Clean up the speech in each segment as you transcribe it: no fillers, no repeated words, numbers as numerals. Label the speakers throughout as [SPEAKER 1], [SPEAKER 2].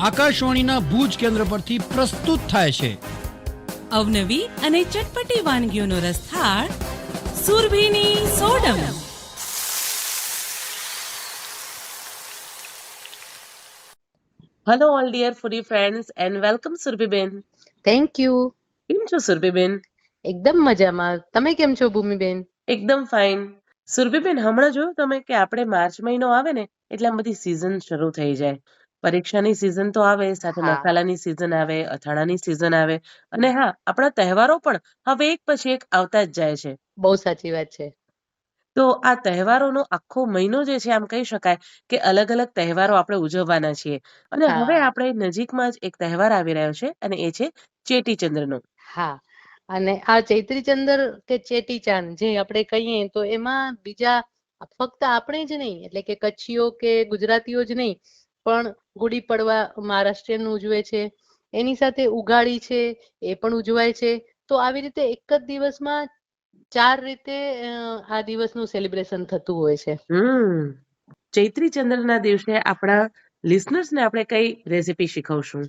[SPEAKER 1] આકાશવાણીના ભુજ કેન્દ્ર પરથી પ્રસ્તુત થાય છે.
[SPEAKER 2] અવનવી અને ચટપટી વાનગીઓનો રસથાળ સુરભીની સોડમ.
[SPEAKER 3] Hello, all dear foodie friends, and welcome, સુરભીબેન.
[SPEAKER 4] Thank you.
[SPEAKER 3] કેમ છો સુરભીબેન?
[SPEAKER 4] એકદમ મજામાં. તમે કેમ છો ભૂમિબેન?
[SPEAKER 3] એકદમ ફાઇન. સુરભીબેન, હમણાં જોયું તમે કે આપણે માર્ચ મહિનો આવે ને એટલે આમ બધી સિઝન શરૂ થઈ જાય. પરીક્ષાની સિઝન તો આવે, સાથે
[SPEAKER 4] હા.
[SPEAKER 3] મસાલાની સિઝન આવે, અથાણાની સિઝન આવે, અને હા, આપણા તહેવારો પણ હવે એક પછી એક આવતા જ જાય છે.
[SPEAKER 4] બહુ સાચી વાત છે.
[SPEAKER 3] તો આ તહેવારોનો આખો મહિનો જે છે, આમ કહી શકાય કે અલગ અલગ તહેવારો આપણે ઉજવવાના છીએ. અને હવે
[SPEAKER 4] હા.
[SPEAKER 3] આપણે નજીકમાં જ એક તહેવાર આવી રહ્યો છે, અને એ છે ચેટીચંદ્રનો.
[SPEAKER 4] હા. અને આ ચૈત્રી ચંદ્ર કે ચેટીચાંદ જે આપણે કહીએ તો એમાં બીજા ફક્ત આપણે જ નહીં, એટલે કે કચ્છીઓ કે ગુજરાતીઓ જ નહીં, પણ ગુડી પડવા મહારાષ્ટ્રીયન ઉજવે છે. એની સાથે ઉગાડી છે, એ પણ ઉજવાય છે. તો આવી રીતે એક જ દિવસમાં 4 રીતે આ દિવસનું સેલિબ્રેશન થતું હોય છે.
[SPEAKER 3] ચૈત્રી ચંદ્રના દિવસે આપણા લિસનર્સને આપણે કઈ રેસીપી શીખવશું?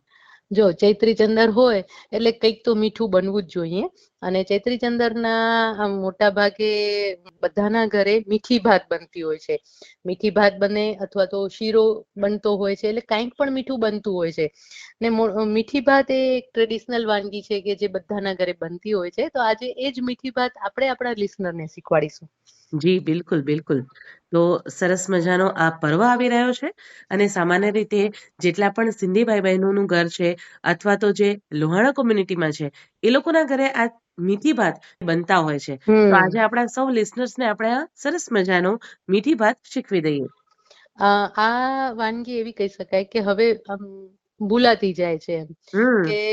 [SPEAKER 4] જો ચૈત્રી ચંદર હોય એટલે કંઈક તો મીઠું બનવું જ જોઈએ. અને ચૈત્રી ચંદરના મોટા ભાગે બધાના ઘરે મીઠી ભાત બનતી હોય છે. મીઠી ભાત બને અથવા તો શીરો બનતો હોય છે, એટલે કંઈક પણ મીઠું બનતું હોય છે. ને મીઠી ભાત એ એક ટ્રેડિશનલ વાનગી છે કે જે બધાના ઘરે બનતી હોય છે. તો આજે એ જ મીઠી ભાત આપણે આપણા લિસનરને શીખવાડીશું.
[SPEAKER 3] જી, બિલકુલ, બિલકુલ. તો સરસ મજાનો આ પર્વ આવી રહ્યો છે, અને સામાન્ય રીતે જેટલા પણ સિંધી ભાઈ બહેનોનું ઘર છે, અથવા તો જે લોહાણા કોમ્યુનિટીમાં છે, એ લોકોના ઘરે આ મીઠી ભાત બનતા હોય છે. તો આજે આપણા સૌ લિસનર્સને આપણે આ સરસ મજાનો મીઠી ભાત શીખવી દઈએ.
[SPEAKER 4] આ વાનગી એવી કહી શકાય કે હવે ભૂલાતી જાય છે એમ.
[SPEAKER 3] હમ
[SPEAKER 4] કે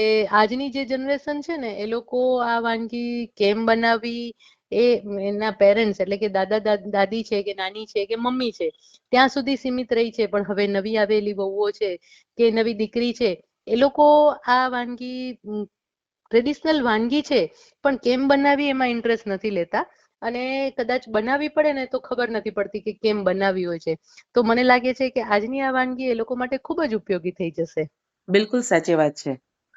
[SPEAKER 4] આજની જે જનરેશન છે ને એ લોકો આ વાનગી કેમ બનાવવી એ એના પેરેન્ટ્સ એટલે કે દાદી છે કે નાની છે કે મમ્મી છે ત્યાં સુધી સીમિત રહી છે. પણ હવે નવી આવેલી વહુઓ છે કે નવી દીકરી છે, એ લોકો આ વાનગી ટ્રેડિશનલ વાનગી છે પણ કેમ બનાવી એમાં ઇન્ટરેસ્ટ નથી લેતા. અને કદાચ બનાવવી પડે ને તો ખબર નથી પડતી કે કેમ બનાવવી હોય છે. તો મને લાગે છે કે આજની આ વાનગી એ લોકો માટે ખૂબ જ ઉપયોગી થઈ જશે.
[SPEAKER 3] બિલકુલ સાચી વાત છે.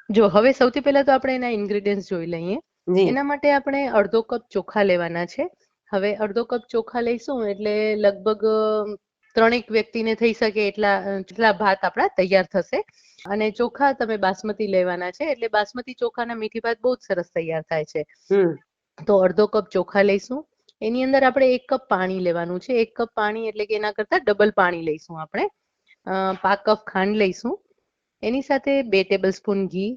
[SPEAKER 4] જો હવે સૌથી પહેલા તો આપણે એના ઇન્ગ્રેડિયન્ટ્સ જોઈ લઈએ.
[SPEAKER 3] જી.
[SPEAKER 4] એના માટે આપણે અડધો કપ ચોખા લેવાના છે. હવે અડધો કપ ચોખા લઈશું એટલે લગભગ 3 વ્યક્તિને થઈ શકે એટલા ભાત આપણા તૈયાર થશે. અને ચોખા તમે બાસમતી લેવાના છે, એટલે બાસમતી ચોખાના મીઠી ભાત બહુ જ સરસ તૈયાર થાય છે.
[SPEAKER 3] હમ
[SPEAKER 4] તો અડધો કપ ચોખા લઈશું. એની અંદર આપણે 1 કપ પાણી લેવાનું છે. 1 કપ પાણી એટલે કે એના કરતા ડબલ પાણી લઈશું આપણે. 5 કપ ખાંડ લઈશું. એની સાથે 2 ટેબલ સ્પૂન ઘી,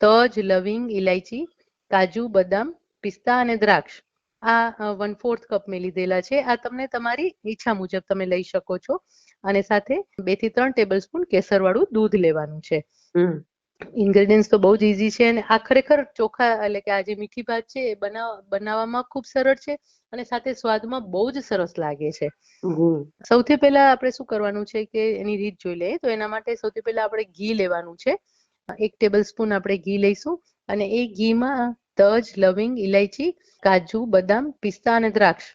[SPEAKER 4] તજ, લવિંગ, ઇલાયચી, કાજુ, બદામ, પિસ્તા અને દ્રાક્ષ આ 1/4 કપ મેં લીધેલા છે. આ તમને તમારી ઈચ્છા મુજબ તમે લઈ શકો છો. અને સાથે 2 થી 3 ટેબલ સ્પૂન કેસરવાળું દૂધ લેવાનું છે.
[SPEAKER 3] હમ
[SPEAKER 4] ઇન્ગ્રેડિયન્ટ્સ તો બહુ જ ઈઝી છે, અને આ ખરેખર ચોખા એટલે કે આ જે મીઠી ભાત છે એ બનાવવામાં ખૂબ સરળ છે, અને સાથે સ્વાદમાં બહુ જ સરસ લાગે છે.
[SPEAKER 3] હમ
[SPEAKER 4] સૌથી પહેલા આપણે શું કરવાનું છે કે એની રીત જોઈ લઈએ. તો એના માટે સૌથી પહેલા આપણે ઘી લેવાનું છે. 1 ટેબલ સ્પૂન આપણે ઘી લઈશું. અને એ ઘીમાં તજ, લવિંગ, ઇલાયચી, કાજુ, બદામ, પિસ્તા અને દ્રાક્ષ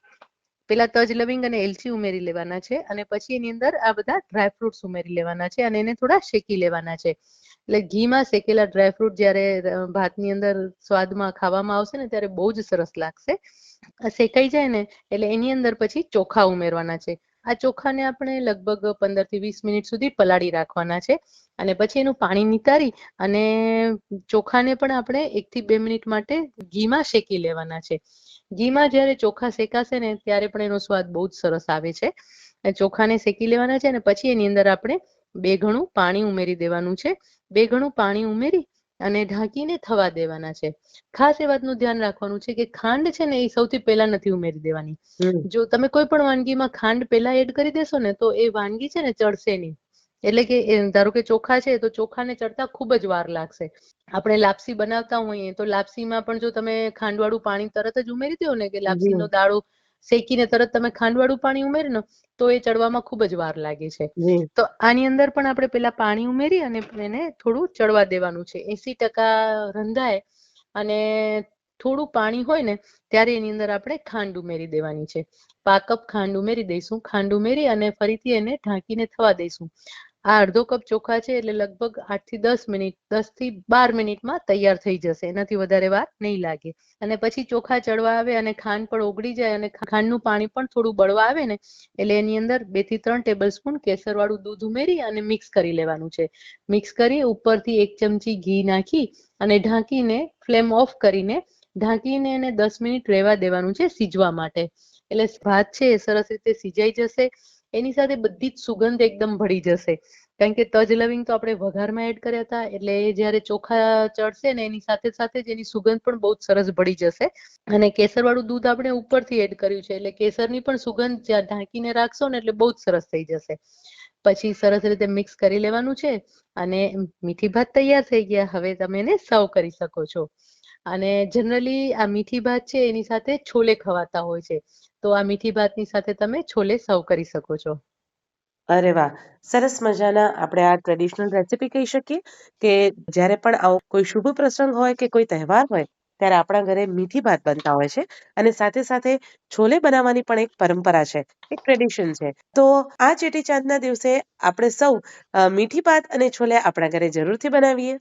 [SPEAKER 4] પેલા તજ, લવિંગ અને એલચી ઉમેરી લેવાના છે. અને પછી એની અંદર આ બધા ડ્રાયફ્રુટ્સ ઉમેરી લેવાના છે અને એને થોડા શેકી લેવાના છે. એટલે ઘીમાં શેકેલા ડ્રાયફ્રુટ જ્યારે ભાતની અંદર સ્વાદમાં ખાવામાં આવશે ને ત્યારે બહુ જ સરસ લાગશે. શેકાઈ જાય ને એટલે એની અંદર પછી ચોખા ઉમેરવાના છે. આ ચોખાને આપણે લગભગ 15 થી 20 મિનિટ સુધી પલાળી રાખવાના છે. અને પછી એનું પાણી નિતારી અને ચોખાને પણ આપણે 1 થી 2 મિનિટ માટે ઘીમાં શેકી લેવાના છે. ઘીમાં જ્યારે ચોખા શેકાશે ને ત્યારે પણ એનો સ્વાદ બહુ જ સરસ આવે છે. ચોખાને શેકી લેવાના છે, અને પછી એની અંદર આપણે 2 ગણું પાણી ઉમેરી દેવાનું છે. 2 ગણું પાણી ઉમેરી અને ઢાંકીને થવા દેવાના છે. ખાસ એ વાતનું ધ્યાન રાખવાનું છે કે ખાંડ છે ને એ સૌથી પહેલા નથી ઉમેરી દેવાની.
[SPEAKER 3] હમ
[SPEAKER 4] જો તમે કોઈ પણ વાનગીમાં ખાંડ પહેલા એડ કરી દેશો ને તો એ વાનગી છે ને ચડશે નહીં. એટલે કે ધારો કે ચોખા છે તો ચોખાને ચડતા ખૂબ જ વાર લાગશે. આપણે લાપસી બનાવતા હોઈએ તો લાપસીમાં પણ જો તમે ખાંડવાળું પાણી તરત જ ઉમેરી દો ને કે
[SPEAKER 3] જી
[SPEAKER 4] લાપસીનો દાળો શેકીને તરત તમે ખાંડવાળું પાણી ઉમેરો ને તો એ ચડવામાં ખૂબ જ વાર લાગે છે.
[SPEAKER 3] જી
[SPEAKER 4] તો આની અંદર પણ આપણે પેલા પાણી ઉમેરી અને એને થોડું ચડવા દેવાનું છે. 80% રંધાય અને થોડું પાણી હોય ને ત્યારે એની અંદર આપણે ખાંડ ઉમેરી દેવાની છે. 5 કપ ખાંડ ઉમેરી દઈશું. ખાંડ ઉમેરી અને ફરીથી એને ઢાંકીને થવા દઈશું. આ અડધો કપ ચોખા છે એટલે લગભગ 8 થી 10 મિનિટ 10 થી 12 મિનિટમાં તૈયાર થઈ જશે, એનાથી વધારે વાર નહીં લાગે. અને પછી ચોખા ચડવા આવે અને ખાંડ પણ ઓગળી જાય અને ખાંડનું પાણી પણ થોડું બળવા આવે ને એટલે એની અંદર 2 થી 3 ટેબલ સ્પૂન કેસરવાળું દૂધ ઉમેરી અને મિક્સ કરી લેવાનું છે. મિક્સ કરી ઉપરથી 1 ચમચી ઘી નાખી અને ઢાંકીને ફ્લેમ ઓફ કરીને ઢાંકીને એને 10 મિનિટ રહેવા દેવાનું છે સીજવા માટે. એટલે ભાત છે એ સરસ રીતે સિજાઈ જશે. એની સાથે બધી જ સુગંધ એકદમ ભળી જશે, કારણ કે તજ લવિંગ તો આપણે વઘારમાં એડ કર્યા હતા એટલે એ જ્યારે ચોખા ચડશે ને એની સાથે સાથે જ એની સુગંધ પણ બહુ જ સરસ ભળી જશે. અને કેસરવાળું દૂધ આપણે ઉપરથી એડ કર્યું છે એટલે કેસરની પણ સુગંધ જ્યાં ઢાંકીને રાખશો ને એટલે બહુ જ સરસ થઈ જશે. પછી સરસ રીતે મિક્સ કરી લેવાનું છે અને મીઠી ભાત તૈયાર થઈ ગયા. હવે તમે એને સર્વ કરી શકો છો. અને જનરલી આ મીઠી ભાત છે એની સાથે છોલે ખવાતા હોય છે, તો આ મીઠી ભાતની સાથે તમે છોલે સર્વ કરી શકો છો.
[SPEAKER 3] અરે વાહ! સરસ મજાના આપણે આ ટ્રેડિશનલ રેસીપી કહી શકીએ કે જ્યારે પણ આવો કોઈ શુભ પ્રસંગ હોય કે કોઈ તહેવાર હોય, ત્યારે આપણા ઘરે મીઠી ભાત બનતા હોય છે અને સાથે સાથે છોલે બનાવવાની પણ એક પરંપરા છે, એક ટ્રેડિશન છે. તો આ ચેટીચાંદના દિવસે આપણે સૌ મીઠી ભાત અને છોલે આપણા ઘરે જરૂરથી બનાવીએ.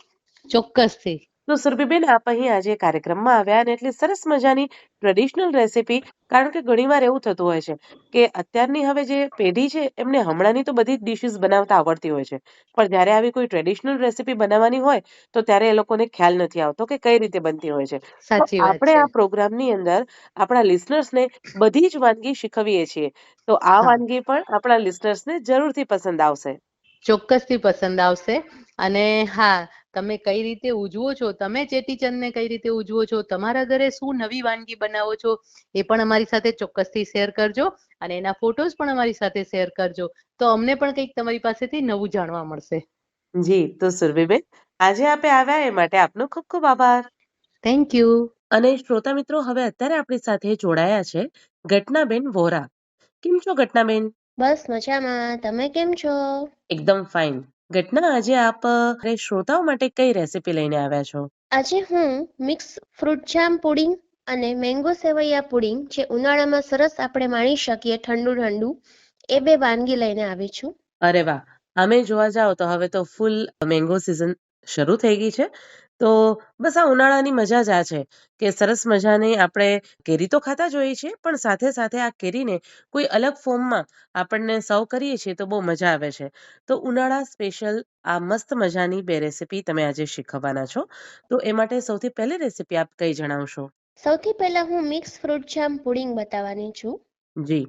[SPEAKER 4] ચોક્કસથી.
[SPEAKER 3] તો સુરભીબેન, આપ અહીં આજે કાર્યક્રમમાં આવ્યા અને એટલી સરસ મજાની ટ્રેડિશનલ રેસીપી, કારણ કે ઘણીવાર એવું થતું હોય છે કે અત્યારની હવે જે પેઢી છે એમને હમણાંની તો બધી જ ડિશિસ બનાવતા આવડતી હોય છે, પણ જ્યારે આવી કોઈ ટ્રેડિશનલ રેસીપી બનાવવાની હોય તો ત્યારે એ લોકોને ખ્યાલ નથી આવતો કે કઈ રીતે બનતી હોય છે. તો
[SPEAKER 4] સાચી વાત
[SPEAKER 3] આપણે
[SPEAKER 4] છે.
[SPEAKER 3] આ પ્રોગ્રામની અંદર આપણા લિસનર્સને બધી જ વાનગી શીખવીએ છીએ, તો આ
[SPEAKER 4] હા,
[SPEAKER 3] વાનગી પણ આપણા લિસનર્સને જરૂરથી પસંદ આવશે.
[SPEAKER 4] ચોક્કસથી પસંદ આવશે. અને હા, તમે કઈ રીતે ઉજવો છો, તમે ચેટીચંદને કઈ રીતે ઉજવો છો, તમારા ઘરે શું નવી વાનગી બનાવો છો, એ પણ અમારી સાથે ચોક્કસથી શેર કરજો અને એના ફોટોઝ પણ અમારી સાથે શેર કરજો. તો અમને પણ કંઈક તમારી પાસેથી નવું જાણવા મળશે.
[SPEAKER 3] જી, તો સુરભીબેન, આજે આપે આવ્યા એ માટે આપનો ખૂબ ખૂબ આભાર.
[SPEAKER 4] Thank you.
[SPEAKER 3] અને શ્રોતા મિત્રો, હવે અત્યારે આપણી સાથે જોડાયા છે ઘટનાબેન વોરા. કેમ છો ઘટનાબેન?
[SPEAKER 5] બસ મજામાં. તમે કેમ છો?
[SPEAKER 3] એકદમ ફાઇન. ઘટના, આજે આપ શ્રોતાઓ માટે કઈ રેસીપી લઈને આવ્યા છો?
[SPEAKER 5] આજે હું મિક્સ ફ્રૂટ જામ પુડિંગ અને મેંગો સેવૈયા પુડિંગ, જે ઉનાળામાં સરસ આપણે માણી શકીએ ઠંડુ ઠંડુ, એ બે વાનગી લઈને આવી છું.
[SPEAKER 3] અરે વાહ! અમે જોવા જાઓ તો હવે તો ફૂલ મેંગો સીઝન શરૂ થઈ ગઈ છે. તો બસ આ ઉનાળાની મજા જ આ છે કે સરસ મજાની આપણે કેરી તો ખાતા જ હોઈએ છીએ, પણ સાથે સાથે આ કેરીને કોઈ અલગ ફોર્મમાં આપણને સર્વ કરીએ છીએ તો બહુ મજા આવે છે. તો ઉનાળા સ્પેશિયલ આ મસ્ત મજાની બે રેસીપી તમે આજે શીખવવાના છો. તો એ માટે સૌથી પહેલી રેસીપી આપ કઈ જણાવશો?
[SPEAKER 5] સૌથી પહેલા હું મિક્સ ફ્રૂટ જામ પુડિંગ બતાવવાની છું.
[SPEAKER 3] જી.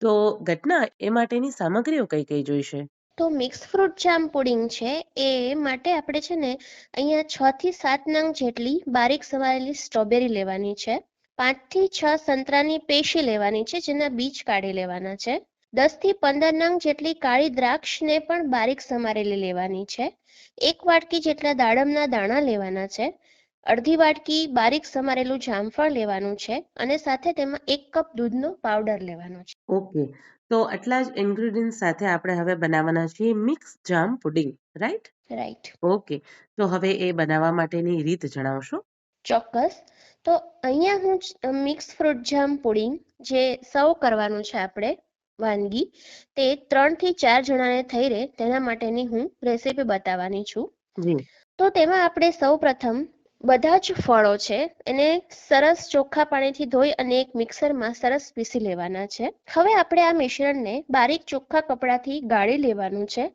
[SPEAKER 3] તો ઘટના, એ માટેની સામગ્રીઓ કઈ કઈ જોઈશે?
[SPEAKER 5] તો મિક્સ ફ્રૂટ જામ પુડિંગ છે એ માટે આપણે છે ને અહીંયા 6 થી 7 નંગ જેટલી બારીક સમારેલી સ્ટ્રોબેરી લેવાની છે. 5 થી 6 સંતરાની પેશી લેવાની છે, જેના બીજ કાઢી લેવાના છે. 10 થી 15 નંગ જેટલી કાળી દ્રાક્ષને પણ બારીક સમારેલી લેવાની છે. 1 વાટકી જેટલા દાડમના દાણા લેવાના છે. અડધી વાટકી બારીક સમારેલું જામફળ લેવાનું છે અને સાથે તેમાં 1 કપ દૂધનો પાવડર લેવાનો છે.
[SPEAKER 3] ઓકે. તો આટલા જ ઇન્ગ્રીડિયન્ટ સાથે આપણે હવે બનાવવાના છીએ મિક્સ જામ પુડિંગ, રાઈટ?
[SPEAKER 5] રાઈટ.
[SPEAKER 3] ઓકે. તો હવે એ બનાવવા માટેની રીત જણાવશો?
[SPEAKER 5] ચોક્કસ. તો અહીંયા હું મિક્સ ફ્રૂટ જામ પુડિંગ જે સર્વ કરવાનું છે આપણે વાનગી, તે 3 થી 4 જણાને થઈ રહે તેના માટેની હું રેસીપી બતાવવાની છું.
[SPEAKER 3] જી.
[SPEAKER 5] તો તેમાં આપણે સૌ પ્રથમ બધા જ ફળો છે એને સરસ ચોખ્ખા પાણીથી ધોઈ અને એક મિક્સરમાં સરસ પીસી લેવાના છે. હવે આપણે આ મિશ્રણને બારીક ચોખ્ખા કપડાથી ગાળી લેવાનું છે,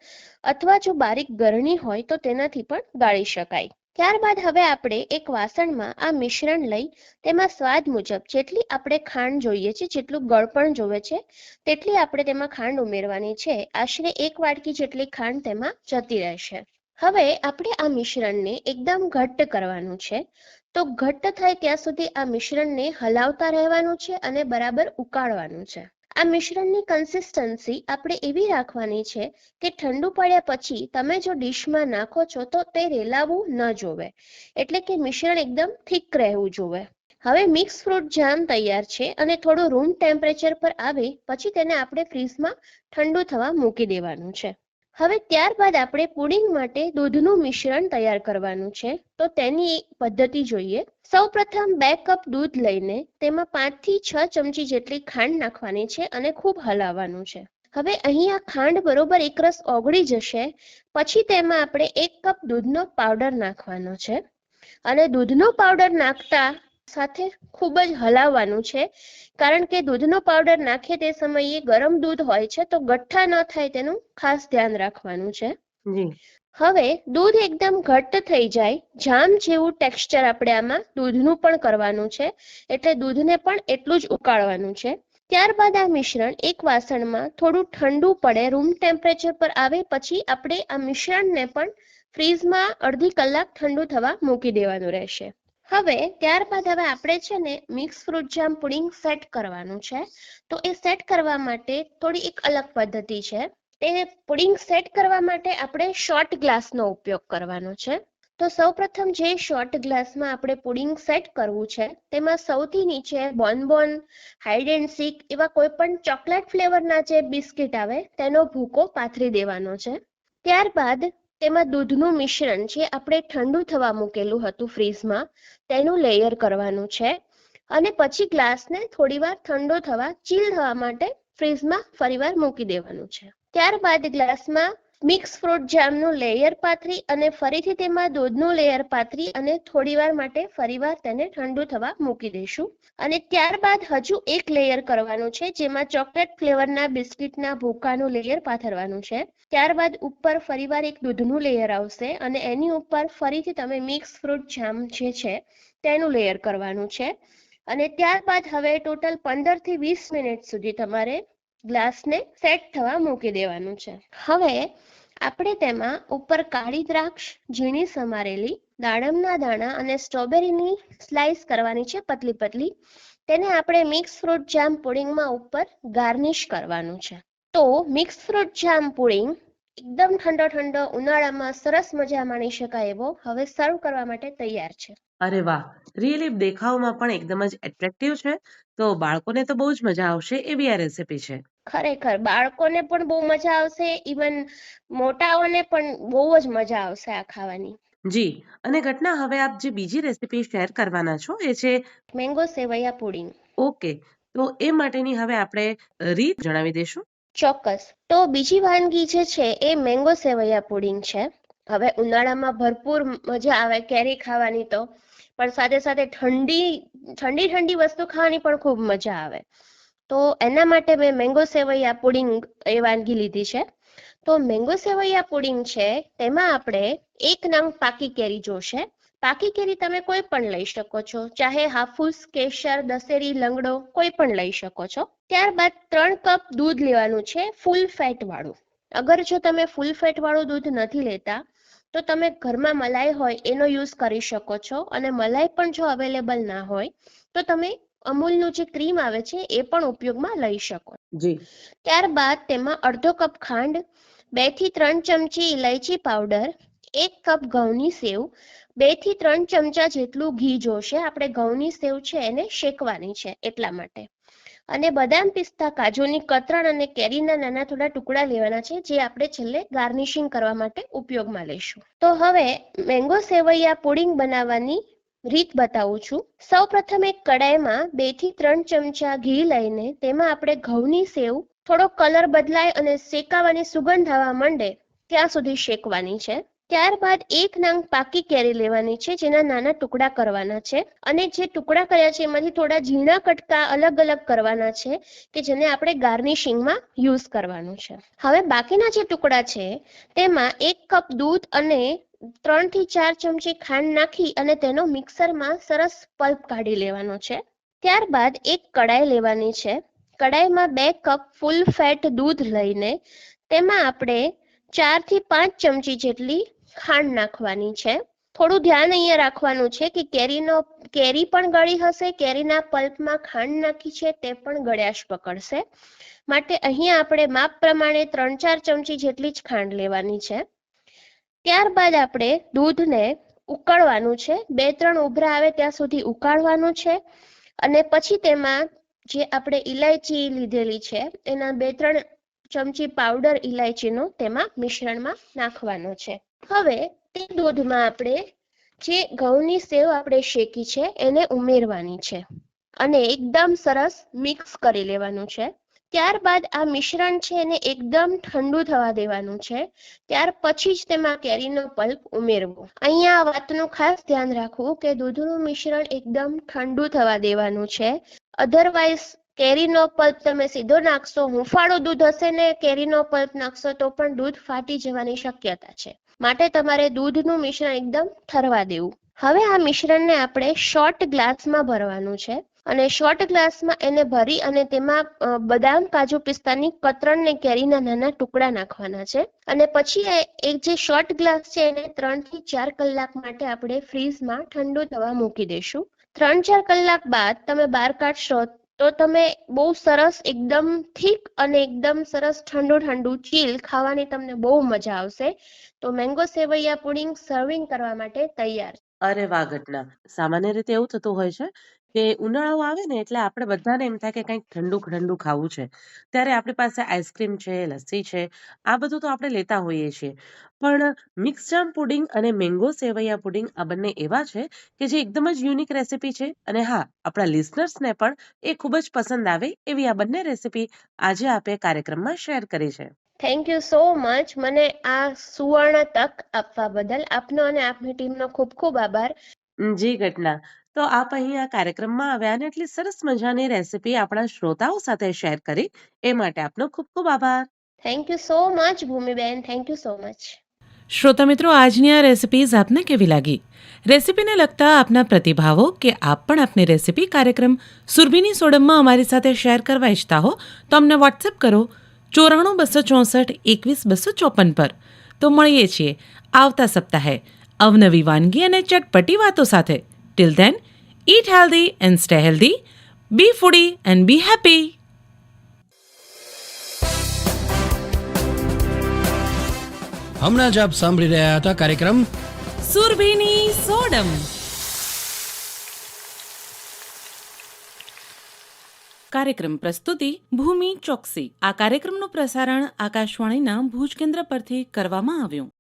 [SPEAKER 5] અથવા જો બારીક ગરણી હોય તો તેનાથી પણ ગાળી શકાય. ત્યારબાદ હવે આપણે એક વાસણમાં આ મિશ્રણ લઈ તેમાં સ્વાદ મુજબ જેટલી આપણે ખાંડ જોઈએ છે, જેટલું ગળપણ જોવે છે તેટલી આપણે તેમાં ખાંડ ઉમેરવાની છે. આશરે 1 વાટકી જેટલી ખાંડ તેમાં જતી રહેશે. હવે આપણે આ મિશ્રણને એકદમ ઘટ્ટ કરવાનું છે. તો ઘટ્ટ થાય ત્યાં સુધી આ મિશ્રણને હલાવતા રહેવાનું છે અને બરાબર ઉકાળવાનું છે. આ મિશ્રણની કન્સિસ્ટન્સી આપણે એવી રાખવાની છે કે ઠંડુ પડ્યા પછી તમે જો ડીશમાં નાખો છો તો તે રેલાવું ન જોવે, એટલે કે મિશ્રણ એકદમ થીક રહેવું જોવે. હવે મિક્સ ફ્રૂટ જામ તૈયાર છે અને થોડું રૂમ ટેમ્પરેચર પર આવે પછી તેને આપણે ફ્રીઝમાં ઠંડુ થવા મૂકી દેવાનું છે. હવે ત્યારબાદ આપણે પુડિંગ માટે દૂધનું મિશ્રણ તૈયાર કરવાનું છે. તો તેની પદ્ધતિ જોઈએ. સૌપ્રથમ 2 કપ દૂધ લઈને તેમાં 5 થી 6 ચમચી જેટલી ખાંડ નાખવાની છે અને ખૂબ હલાવવાનું છે. હવે અહીં આ ખાંડ બરોબર એકરસ ઓગળી જશે પછી તેમાં આપણે 1 કપ દૂધનો પાવડર નાખવાનો છે અને દૂધનો પાવડર નાખતા સાથે ખૂબ જ હલાવવાનું છે, કારણ કે દૂધનો પાવડર નાખે તે સમયે ગરમ દૂધ હોય છે તો ગઠ્ઠા ન થાય તેનું ખાસ ધ્યાન રાખવાનું છે.
[SPEAKER 3] જી
[SPEAKER 5] હવે દૂધ એકદમ ઘટ્ટ થઈ જાય, જામ જેવું ટેક્સચર આપણે આમાં દૂધનું પણ કરવાનું છે, એટલે દૂધને પણ એટલું જ ઉકાળવાનું છે. ત્યારબાદ આ મિશ્રણ એક વાસણમાં થોડું ઠંડુ પડે, રૂમ ટેમ્પરેચર પર આવે પછી આપણે આ મિશ્રણને પણ ફ્રીઝમાં અડધી કલાક ઠંડુ થવા મૂકી દેવાનું રહેશે. ત્યારબાદ આપણે છે ને મિક્સ ફ્રૂટ જામ પુડિંગ સેટ કરવાનું છે. તો એ સેટ કરવા માટે થોડી એક અલગ પદ્ધતિ છે. તે પુડિંગ સેટ કરવા માટે આપણે શોર્ટ ગ્લાસનો ઉપયોગ કરવાનો છે. તો સૌપ્રથમ જે શોર્ટ ગ્લાસમાં આપણે પુડિંગ સેટ કરવું છે તેમાં સૌથી નીચે બોનબોન, હાઇડ એન્ડ સીક એવા કોઈ પણ ચોકલેટ ફ્લેવરના જે બિસ્કિટ આવે તેનો ભૂકો પાથરી દેવાનો છે. ત્યારબાદ તેમાં દૂધનું મિશ્રણ જે આપણે ઠંડુ થવા મૂકેલું હતું ફ્રીઝમાં તેનું લેયર કરવાનું છે અને પછી ગ્લાસને થોડીવાર ઠંડો થવા ચીલ થવા માટે ફ્રીઝમાં ફરીવાર મૂકી દેવાનું છે. ત્યારબાદ ગ્લાસમાં મિક્સ ફ્રૂટ જામનું લેયર પાથરી અને ફરીથી તેમાં દૂધનું લેયર પાથરી અને થોડીવાર માટે ફરીવાર તેને ઠંડુ થવા મૂકી દઈશું. અને ત્યારબાદ હજુ એક લેયર કરવાનું છે જેમાં ચોકલેટ ફ્લેવરના બિસ્કિટના ભૂકાનું લેયર પાથરવાનું છે. ત્યારબાદ ઉપર ફરીવાર એક દૂધનું લેયર આવશે અને એની ઉપર ફરીથી તમે મિક્સ ફ્રૂટ જામ જે છે તેનું લેયર કરવાનું છે. અને ત્યારબાદ હવે ટોટલ 15 થી 20 મિનિટ સુધી તમારે ગ્લાસને સેટ થવા મૂકી દેવાનું છે. હવે આપણે તેમાં ઉપર કાળી દ્રાક્ષ, ઝીણી સમારેલી, દાડમના દાણા અને સ્ટ્રોબેરીની સ્લાઇસ કરવાની છે પતલી પતલી. તેને આપણે મિક્સ ફ્રૂટ જામ પુડિંગમાં ઉપર ગાર્નિશ કરવાનું છે. તો મિક્સ ફ્રૂટ જામ પુડિંગ એકદમ ઠંડો ઉનાળામાં સરસ મજા માણી શકાય એવો હવે સર્વ કરવા માટે તૈયાર છે.
[SPEAKER 3] અરે વાહ, રિયલી દેખાવમાં પણ એકદમ જ એટ્રેક્ટિવ છે. તો બાળકોને તો બહુ જ મજા આવશે એવી આ રેસીપી છે.
[SPEAKER 5] ખરેખર બાળકોને પણ બહુ મજા આવશે, ઇવન મોટાઓને પણ બહુ જ મજા આવશે આ ખાવાની.
[SPEAKER 3] જી, અને ઘટના હવે આપ જે બીજી રેસીપી શેર કરવાના છો એ છે
[SPEAKER 5] મેંગો સેવૈયા પુડિંગ.
[SPEAKER 3] ઓકે, તો એ માટેની હવે આપણે રીત જણાવી દેશું.
[SPEAKER 5] ચોક્કસ. તો બીજી વાનગી જે છે એ મેંગો સેવૈયા પુડિંગ છે. હવે ઉનાળામાં ભરપૂર મજા આવે કેરી ખાવાની, તો પણ સાથે સાથે ઠંડી વસ્તુ ખાવાની પણ ખૂબ મજા આવે. તો એના માટે મેં મેંગો સેવૈયા પુડિંગ એ વાનગી લીધી છે. તો મેંગો સેવૈયા પુડિંગ છે તેમાં આપણે 1 નંગ પાકી કેરી જોશે. પાકી કેરી તમે કોઈ પણ લઈ શકો છો, ચાહે હાફૂસ, કેસર, દશેરી, લંગડો કોઈ પણ લઈ શકો છો. ત્યારબાદ 3 કપ દૂધ લેવાનું છે ફૂલ ફેટ વાળું. અગર જો તમે ફૂલ ફેટ વાળું દૂધ નથી લેતા તો તમે ઘરમાં મલાઈ હોય એનો યુઝ કરી શકો છો, અને મલાઈ પણ જો અવેલેબલ ના હોય તો તમે અમૂલનું જે ક્રીમ આવે છે એ પણ ઉપયોગમાં લઈ શકો.
[SPEAKER 3] જી.
[SPEAKER 5] ત્યારબાદ તેમાં અડધો કપ ખાંડ, 2 થી 3 ચમચી ઇલાયચી પાવડર, 1 કપ ઘઉંની સેવ, 2 થી 3 ચમચા જેટલું ઘી જોશે. આપણે ઘઉંની સેવ છે એને શેકવાની છે એટલા માટે. અને બદામ, પિસ્તા, કાજુની કતરણ અને કેરીના નાના થોડા ટુકડા લેવાના છે જે આપણે છેલ્લે ગાર્નિશિંગ કરવા માટે ઉપયોગમાં લઈશું. તો હવે મેંગો સેવૈયા પુડિંગ બનાવવાની રીત બતાવું છું. સૌ પ્રથમ એક કડાઈમાં 2 થી 3 ચમચા ઘી લઈને તેમાં આપણે ઘઉંની સેવ થોડો કલર બદલાય અને શેકાવાની સુગંધ આવવા માંડે ત્યાં સુધી શેકવાની છે. ત્યારબાદ 1 નંગ પાકી કેરી લેવાની છે જેના નાના ટુકડા કરવાના છે, અને જે ટુકડા કર્યા છે એમાંથી થોડા ઝીણા કટકા અલગ અલગ કરવાના છે કે જેને આપણે ગાર્નિશિંગમાં યુઝ કરવાનું છે. હવે બાકીના જે ટુકડા છે તેમાં 1 કપ દૂધ અને 3 થી 4 ચમચી ખાંડ નાખી અને તેનો મિક્સરમાં સરસ પલ્પ કાઢી લેવાનો છે. ત્યારબાદ એક કડાઈ લેવાની છે. કડાઈમાં 2 કપ ફૂલ ફેટ દૂધ લઈને તેમાં આપણે 4 થી 5 ચમચી જેટલી ખાંડ નાખવાની છે. થોડું ધ્યાન અહીંયા રાખવાનું છે કે કેરી પણ ગળી હશે, કેરીના પલ્પમાં ખાંડ નાખી છે તે પણ ગળ્યાશ પકડશે, માટે અહીંયા આપણે માપ પ્રમાણે 3-4 ચમચી જેટલી જ ખાંડ લેવાની છે. ત્યારબાદ આપણે દૂધને ઉકળવાનું છે, 2-3 ઉભરા આવે ત્યાં સુધી ઉકાળવાનું છે, અને પછી તેમાં જે આપણે ઇલાયચી લીધેલી છે એના 2-3 ચમચી પાવડર ઇલાયચીનો તેમાં મિશ્રણમાં નાખવાનો છે. હવે તે દૂધમાં આપણે જે ઘઉંની સેવ આપણે શેકી છે એને ઉમેરવાની છે અને એકદમ સરસ મિક્સ કરી લેવાનું છે. ત્યારબાદ આ મિશ્રણ છે એને એકદમ ઠંડુ થવા દેવાનું છે. ત્યાર પછી જ તેમાં કેરીનો પલ્પ ઉમેરવો. અહીંયા આ વાતનું ખાસ ધ્યાન રાખવું કે દૂધનું મિશ્રણ એકદમ ઠંડુ થવા દેવાનું છે. અધરવાઇઝ કેરીનો પલ્પ તમે સીધો નાખશો, હુંફાળું દૂધ હશે ને કેરીનો પલ્પ નાખશો તો પણ દૂધ ફાટી જવાની શક્યતા છે. માટે તમારે દૂધનું મિશ્રણ એકદમ ઠરવા દેવું. હવે આ મિશ્રણને આપણે શોર્ટ ગ્લાસમાં ભરવાનું છે અને શોર્ટ ગ્લાસમાં એને ભરી અને તેમાં બદામ, કાજુ, પિસ્તાની કતરણ ને કેરીના નાના ટુકડા નાખવાના છે. અને પછી એક જે શોર્ટ ગ્લાસ છે એને 3 થી 4 કલાક માટે આપણે ફ્રીઝમાં ઠંડુ થવા મૂકી દઈશું. 3-4 કલાક બાદ તમે બહાર કાઢશો તો તમે બહુ સરસ એકદમ થીક અને એકદમ સરસ ઠંડુ ઠંડુ ચીલ ખાવાની તમને બહુ મજા આવશે. તો મેંગો સેવૈયા પુડિંગ સર્વિંગ કરવા માટે તૈયાર.
[SPEAKER 3] અરે વાહ ઘટના! સામાન્ય રીતે એવું થતું હોય છે કે ઉનાળો આવે ને એટલે આપણે બધાને એમ થાય કે કંઈક ઠંડુ ખાવું છે. ત્યારે આપણી પાસે આઈસ્ક્રીમ છે, લસ્સી છે, આ બધું તો આપણે લેતા હોઈએ છીએ. પણ મિક્સ જામ પુડિંગ અને મેંગો સેવૈયા પુડિંગ આ બંને એવા છે કે જે એકદમ જ યુનિક રેસીપી છે અને હા, આપણા લિસનર્સને પણ એ ખૂબ જ પસંદ આવે એવી આ બંને રેસીપી આજે આપે કાર્યક્રમમાં શેર કરી છે.
[SPEAKER 5] Thank you so much. મને આ સુવર્ણ તક આપવા બદલ આપનો અને આપની ટીમનો ખૂબ ખૂબ આભાર.
[SPEAKER 3] જી ઘટના. તો આપ અહીં આ કાર્યક્રમમાં આવ્યા અને એટલી સરસ મજાની રેસીપી આપણા શ્રોતાઓ સાથે શેર કરી એ માટે આપનો ખૂબ ખૂબ આભાર.
[SPEAKER 5] થેન્ક યુ સો મચ ભૂમિબેન. Thank you so much.
[SPEAKER 2] શ્રોતા મિત્રો, આજની આ રેસિપીઝ આપને કેવી લાગી? રેસિપીને લગતા આપના પ્રતિભાવો કે આપ પણ આપની રેસિપી કાર્યક્રમ સુરભીની સોડમમાં અમારી સાથે શેર કરવા ઈચ્છતા હો તો અમને વોટ્સએપ કરો 94 264 21 254 પર. તો મળીએ છીએ આવતા સપ્તાહે અવનવી વાનગી અને ચટપટી વાતો સાથે. Till then, eat healthy and stay healthy. Be foodie and be happy.
[SPEAKER 1] હમણાં જ આપ સાંભળી રહ્યા હતા કાર્યક્રમ
[SPEAKER 2] સુરભીની સોડમ. કાર્યક્રમ પ્રસ્તુતિ ભૂમિ ચોકસી. આ કાર્યક્રમનું પ્રસારણ આકાશવાણીના ભુજ કેન્દ્ર પરથી કરવામાં આવ્યું.